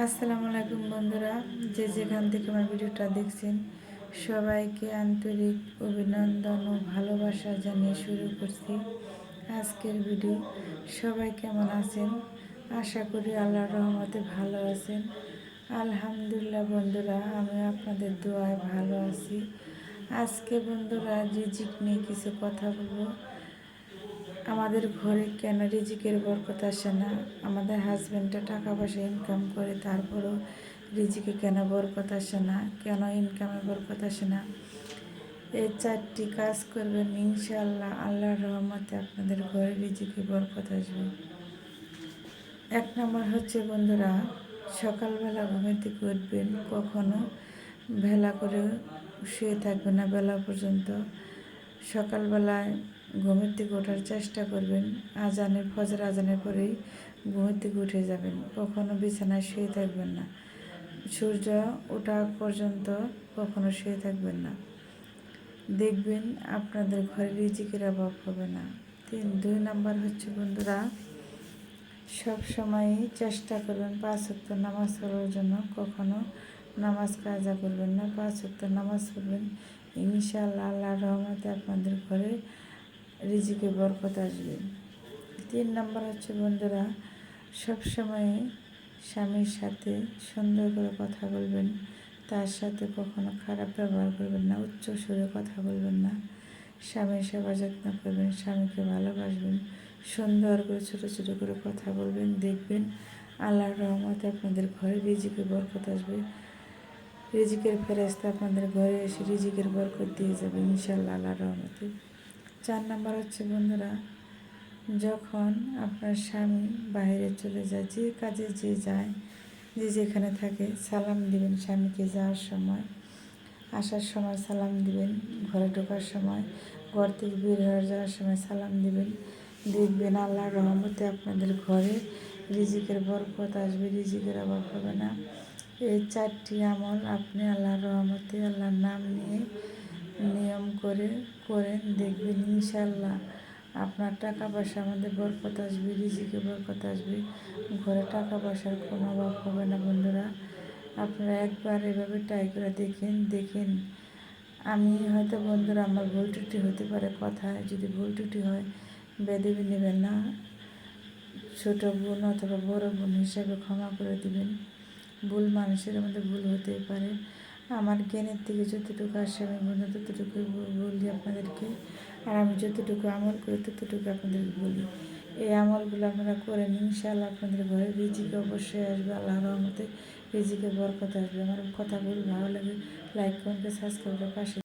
আসসালামু আলাইকুম বন্ধুরা, যে যেখান থেকে আমার ভিডিওটা দেখছেন সবাইকে আন্তরিক অভিনন্দন ও ভালোবাসা জানিয়ে শুরু করছি আজকের ভিডিও। সবাই কেমন আছেন? আশা করি আল্লাহর রহমতে ভালো আছেন। আলহামদুলিল্লাহ বন্ধুরা, আমি আপনাদের দোয়ায় ভালো আছি। আজকে বন্ধুরা রিজিক নিয়ে কিছু কথা বলবো। আমাদের ঘরে কেন রিজিকের বরকত আসে না? আমাদের হাজব্যান্ডটা টাকা পয়সা ইনকাম করে, তারপরও রিজিকে কেন বরকত আসে না? কেন ইনকামে বরকত আসে না? এই 4টি কাজ করবেন, ইনশাআল্লাহ আল্লাহর রহমতে আপনাদের ঘরে রিজিকে বরকত আসবে। 1 নম্বর হচ্ছে বন্ধুরা, সকালবেলা ঘুমের থেকে উঠবেন, কখনো ভেলা করে শুয়ে থাকবেন না বেলা পর্যন্ত। সকালবেলায় ঘুমের থেকে ওঠার চেষ্টা করবেন, ফজর আজানের পরেই ঘুমের থেকে উঠে যাবেন। কখনো বিছানায় শুয়ে থাকবেন না, সূর্য ওঠা পর্যন্ত কখনো শুয়ে থাকবেন না। দেখবেন আপনাদের ঘরে রিজিকের অভাব হবে না। 2 নম্বর হচ্ছে বন্ধুরা, সব সময়ই চেষ্টা করবেন 5 ওয়াক্ত নামাজ পড়ার জন্য। কখনো নামাজ কাজা করবেন না, 5 ওয়াক্ত নামাজ পড়বেন। ইনশাআল্লাহ আল্লাহর রহমতে আপনাদের ঘরে রিজিকে বরকত আসবে। 3 নম্বর হচ্ছে বন্ধুরা, সবসময় স্বামীর সাথে সুন্দর করে কথা বলবেন, তার সাথে কখনো খারাপ ব্যবহার করবেন না, উচ্চ সুরে কথা বলবেন না। স্বামীর সেবা যত্ন করবেন, স্বামীকে ভালোবাসবেন, সুন্দর করে ছোটো ছোটো করে কথা বলবেন। দেখবেন আল্লাহর রহমতে আপনাদের ঘরে রিজিকে বরকত আসবে। রিজিকের ফেরেশতা আপনাদের ঘরে এসে রিজিকের বরকত দিয়ে যাবে ইনশাআল্লাহ আল্লাহর রহমতে। 4 নম্বর হচ্ছে বন্ধুরা, যখন আপনার স্বামী বাইরে চলে যায়, যে কাজে যে যায়, যে যেখানে থাকে, সালাম দিবেন স্বামীকে। যাওয়ার সময়, আসার সময় সালাম দিবেন, ঘরে ঢোকার সময়, ঘর থেকে বের হয়ে যাওয়ার সময় সালাম দিবেন। দেখবেন আল্লাহর রহমতে আপনাদের ঘরে রিজিকের বরকত আসবে, রিজিকের অভাব হবে না। এই 4টি আমল আপনি আল্লাহর রহমতে আল্লাহর নাম নিয়ে নিয়ম করে করেন, দেখবেন ইনশাআল্লাহ আপনার টাকা পয়সার মধ্যে বরকত আসবে, রিজিকে বরকত আসবে। ঘরে টাকা পয়সার কোনো অভাব হবে না বন্ধুরা। আপনারা একবার এভাবে ট্রাই করে দেখেন। আমি হয়তো বন্ধুরা আমার ভুল ত্রুটি হতে পারে, কথায় যদি ভুল ত্রুটি হয় বেদবি নেবেন না, ছোটো বোন অথবা বড় বোন হিসাবে ক্ষমা করে দিবেন। ভুল মানুষের মধ্যে ভুল হতেই পারে। আমার জ্ঞানের থেকে যতটুকু আসে আমি বন্ধু ততটুকু বলি আপনাদেরকে, আর আমি যতটুকু আমল করি ততটুকু আপনাদেরকে বলি। এই আমলগুলো আপনারা করেন, ইনশাআল্লাহ আপনাদের ঘরে রিজিকে অবশ্যই আসবে। আল্লাহর রহমতে রিজিকে বরকত আসবে। আমার কথাগুলো ভালো লাগে লাইক কমেন্ট সাবস্ক্রাইব করে পাশে